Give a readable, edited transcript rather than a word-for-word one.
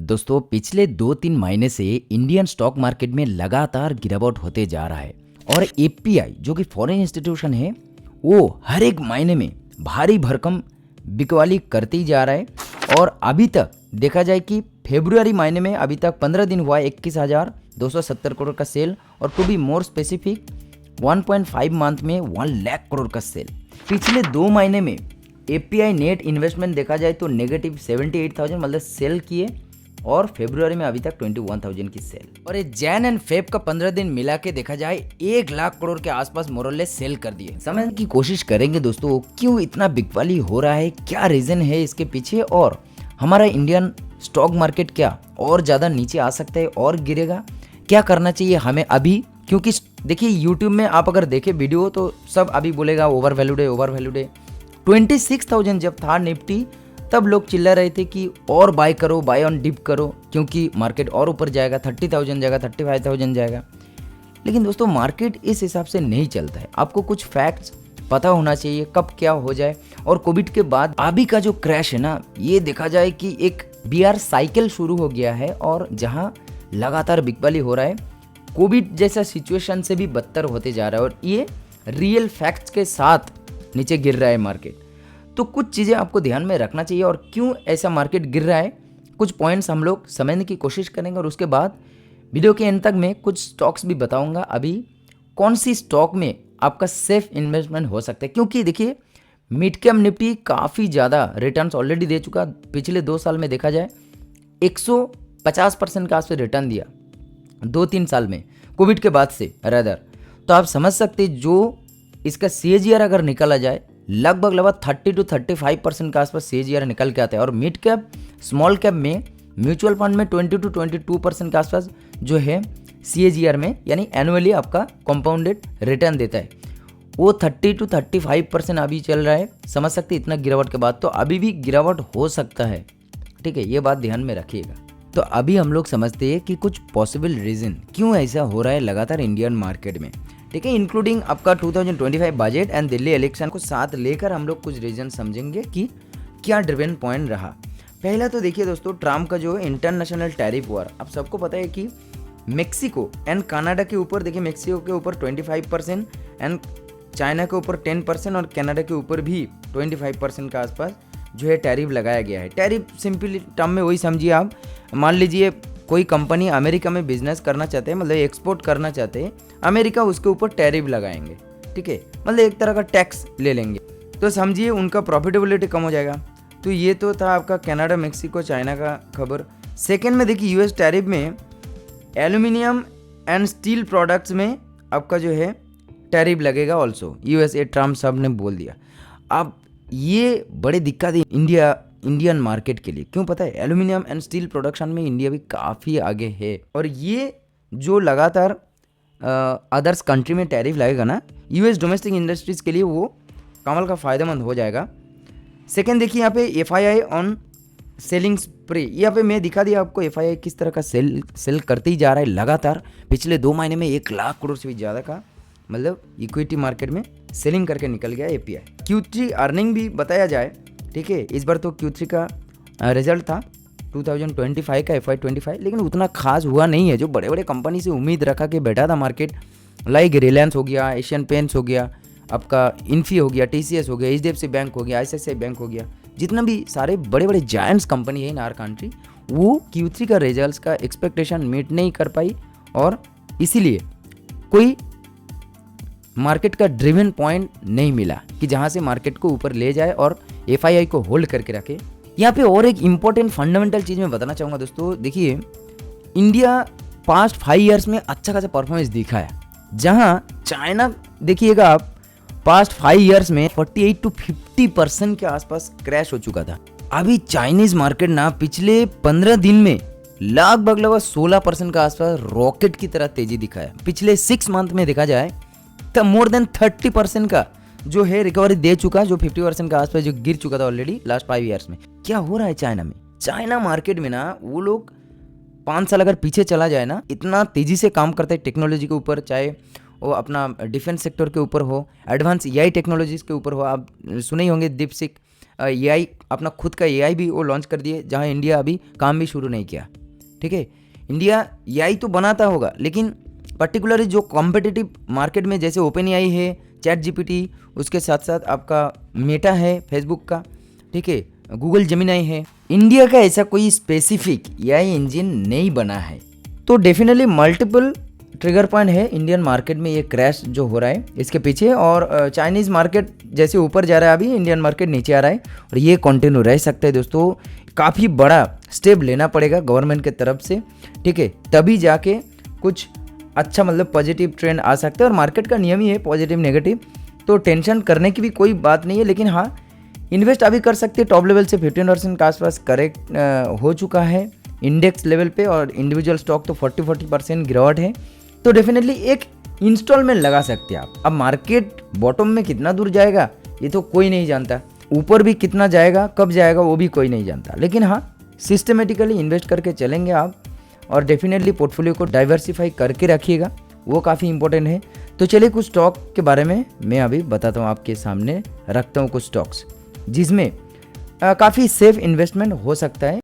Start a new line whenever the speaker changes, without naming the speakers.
दोस्तों पिछले 2-3 महीने से इंडियन स्टॉक मार्केट में लगातार गिरावट होते जा रहा है और एपीआई जो कि फॉरेन इंस्टीट्यूशन है वो हर एक महीने में भारी भरकम बिकवाली करते ही जा रहा है। और अभी तक देखा जाए कि फरवरी महीने में अभी तक 15 दिन हुआ 21,270 करोड़ का सेल और to be more specific 1.5 month में 1 लाख करोड़ का सेल। पिछले 2 महीने में एपीआई नेट इन्वेस्टमेंट देखा जाए तो नेगेटिव 78,000 मतलब सेल किए और फरवरी में अभी तक 21,000 की सेल। और ये जैन एंड फेब का 15 दिन मिला के देखा जाए 1 लाख करोड़ के आसपास मोरलेस सेल कर दिए। समझने की कोशिश करेंगे दोस्तों क्यों इतना बिकवाली हो रहा है, क्या रीजन है इसके पीछे और हमारा इंडियन स्टॉक मार्केट क्या और ज्यादा नीचे आ सकता है और गिरेगा, क्या करना चाहिए हमें अभी। क्योंकि देखिए यूट्यूब में आप अगर देखें वीडियो तो सब अभी बोलेगा ओवर वैल्यूड है। 26,000 जब था निफ्टी तब लोग चिल्ला रहे थे कि और बाय करो, बाय ऑन डिप करो क्योंकि मार्केट और ऊपर जाएगा, 30,000 जाएगा, 35,000 जाएगा। लेकिन दोस्तों मार्केट इस हिसाब से नहीं चलता है। आपको कुछ फैक्ट्स पता होना चाहिए कब क्या हो जाए। और कोविड के बाद अभी का जो क्रैश है ना, ये देखा जाए कि एक बीआर साइकिल शुरू हो गया है और जहां लगातार बिकवाली हो रहा है, कोविड जैसा सिचुएशन से भी बदतर होते जा रहा है और ये रियल फैक्ट्स के साथ नीचे गिर रहा है मार्केट। तो कुछ चीज़ें आपको ध्यान में रखना चाहिए और क्यों ऐसा मार्केट गिर रहा है, कुछ पॉइंट्स हम लोग समझने की कोशिश करेंगे और उसके बाद वीडियो के एंड तक में कुछ स्टॉक्स भी बताऊंगा अभी कौन सी स्टॉक में आपका सेफ इन्वेस्टमेंट हो सकता है। क्योंकि देखिए मिड कैप निफ्टी काफ़ी ज़्यादा रिटर्न्स ऑलरेडी दे चुका। पिछले 2 साल में देखा जाए 150% का आसपास रिटर्न दिया 2-3 साल में, कोविड के बाद से रदर। तो आप समझ सकते जो इसका CAGR अगर निकाला जाए लगभग 30 to 35% के आसपास CAGR निकल के आता है। और मिड कैप स्मॉल कैप में म्यूचुअल फंड में 20 to 22% के आसपास जो है CAGR में यानी एनुअली आपका कंपाउंडेड रिटर्न देता है, वो 30 to 35% अभी चल रहा है। समझ सकते इतना गिरावट के बाद तो अभी भी गिरावट हो सकता है, ठीक है, ये बात ध्यान में रखिएगा। तो अभी हम लोग समझते हैं कि कुछ पॉसिबल रीजन क्यों ऐसा हो रहा है लगातार इंडियन मार्केट में, ठीक है, इंक्लूडिंग आपका 2025 बजट एंड दिल्ली इलेक्शन को साथ लेकर हम लोग कुछ रीजन समझेंगे कि क्या ड्रिवन पॉइंट रहा। पहला तो देखिए दोस्तों ट्रम्प का जो इंटरनेशनल टैरिफ वॉर, आप सबको पता है कि मेक्सिको एंड कनाडा के ऊपर, देखिए मेक्सिको के ऊपर 25% एंड चाइना के ऊपर 10% और कनाडा के ऊपर भी 25% के आसपास जो है टैरिफ लगाया गया है। टैरिफ सिंपली टर्म में वही समझिए आप, मान लीजिए कोई कंपनी अमेरिका में बिजनेस करना चाहते हैं, मतलब एक्सपोर्ट करना चाहते हैं, अमेरिका उसके ऊपर टैरिफ लगाएंगे, ठीक है, मतलब एक तरह का टैक्स ले लेंगे, तो समझिए उनका प्रॉफिटेबिलिटी कम हो जाएगा। तो ये तो था आपका कनाडा, मेक्सिको, चाइना का खबर। सेकेंड में देखिए यूएस टैरिफ में एल्यूमिनियम एंड स्टील प्रोडक्ट्स में आपका जो है टैरिफ लगेगा ऑल्सो, यूएसए ट्रम्प साहब ने बोल दिया। अब ये बड़ी दिक्कत है इंडियन मार्केट के लिए, क्यों पता है, एल्यूमिनियम एंड स्टील प्रोडक्शन में इंडिया भी काफ़ी आगे है और ये जो लगातार अदर्स कंट्री में टैरिफ लगेगा ना, यूएस डोमेस्टिक इंडस्ट्रीज के लिए वो कमाल का फ़ायदेमंद हो जाएगा। सेकेंड देखिए यहाँ पे FII ऑन सेलिंग स्प्रे, यहाँ पे मैं दिखा दिया आपको FII किस तरह का सेल करते ही जा रहा है लगातार। पिछले 2 महीने में 1 लाख करोड़ से भी ज़्यादा का मतलब इक्विटी मार्केट में सेलिंग करके निकल गया API। Q3 अर्निंग भी बताया जाए, ठीक है, इस बार तो Q3 का रिजल्ट था 2025 का FY25, लेकिन उतना खास हुआ नहीं है जो बड़े बड़े कंपनी से उम्मीद रखा के बैठा था मार्केट, लाइक रिलायंस हो गया, एशियन पेंट्स हो गया, आपका इन्फी हो गया, TCS हो गया, HDFC बैंक हो गया, ICICI बैंक हो गया, जितना भी सारे बड़े बड़े जायंट्स कंपनी है इन आवर कंट्री, वो Q3 का रिजल्ट का एक्सपेक्टेशन मीट नहीं कर पाई और इसीलिए कोई मार्केट का ड्रिवन पॉइंट नहीं मिला कि जहां से मार्केट को ऊपर ले जाए और FII को होल्ड करके रखे। यहाँ पे और एक इंपॉर्टेंट फंडामेंटल चीज़ मैं बताना चाहूँगा दोस्तों, देखिए इंडिया पास्ट 5 ईयर्स में अच्छा खासा परफॉर्मेंस दिखा है, जहां चाइना देखिएगा आप पास्ट 5 ईयर्स में 48 to 50% के आसपास क्रैश हो चुका था। अभी चाइनीज मार्केट ना पिछले 15 दिन में लगभग 16% के आसपास रॉकेट की तरह तेजी दिखाया। पिछले 6 मंथ में देखा जाए तो मोर देन 30% का जो है रिकवरी दे चुका, जो 50% के आसपास जो गिर चुका था ऑलरेडी लास्ट 5 ईयर्स में। क्या हो रहा है चाइना में, चाइना मार्केट में ना वो लोग 5 साल अगर पीछे चला जाए ना, इतना तेजी से काम करते हैं टेक्नोलॉजी के ऊपर, चाहे वो अपना डिफेंस सेक्टर के ऊपर हो, एडवांस AI टेक्नोलॉजीज के ऊपर हो। आप सुने ही होंगे दीपसिक एआई, अपना खुद का एआई भी वो लॉन्च कर दिए, जहाँ इंडिया अभी काम भी शुरू नहीं किया। ठीक है, इंडिया एआई तो बनाता होगा, लेकिन पर्टिकुलरली जो कॉम्पिटिटिव मार्केट में जैसे ओपन एआई है, चैट जीपीटी, उसके साथ साथ आपका मेटा है फेसबुक का, ठीक है, गूगल जेमिनाई है, इंडिया का ऐसा कोई स्पेसिफिक एआई इंजन नहीं बना है। तो डेफिनेटली मल्टीपल ट्रिगर पॉइंट है इंडियन मार्केट में ये क्रैश जो हो रहा है इसके पीछे, और चाइनीज़ मार्केट जैसे ऊपर जा रहा है, अभी इंडियन मार्केट नीचे आ रहा है, और ये कंटिन्यू रह सकता है दोस्तों। काफ़ी बड़ा स्टेप लेना पड़ेगा गवर्नमेंट के तरफ से, ठीक है, तभी जाके कुछ अच्छा मतलब पॉजिटिव ट्रेंड आ सकता है। और मार्केट का नियम ही है पॉजिटिव नेगेटिव, तो टेंशन करने की भी कोई बात नहीं है। लेकिन हाँ, इन्वेस्ट अभी कर सकते हैं, टॉप लेवल से 15% के आसपास करेक्ट हो चुका है इंडेक्स लेवल पे, और इंडिविजुअल स्टॉक तो 40% गिरावट है। तो डेफिनेटली एक इंस्टॉलमेंट लगा सकते हैं आप। अब मार्केट बॉटम में कितना दूर जाएगा ये तो कोई नहीं जानता, ऊपर भी कितना जाएगा, कब जाएगा वो भी कोई नहीं जानता। लेकिन हाँ, सिस्टमेटिकली इन्वेस्ट करके चलेंगे आप, और डेफिनेटली पोर्टफोलियो को डाइवर्सिफाई करके रखिएगा, वो काफ़ी इंपॉर्टेंट है। तो चलिए कुछ स्टॉक के बारे में मैं अभी बताता हूँ, आपके सामने रखता हूँ कुछ स्टॉक्स जिसमें काफ़ी सेफ इन्वेस्टमेंट हो सकता है।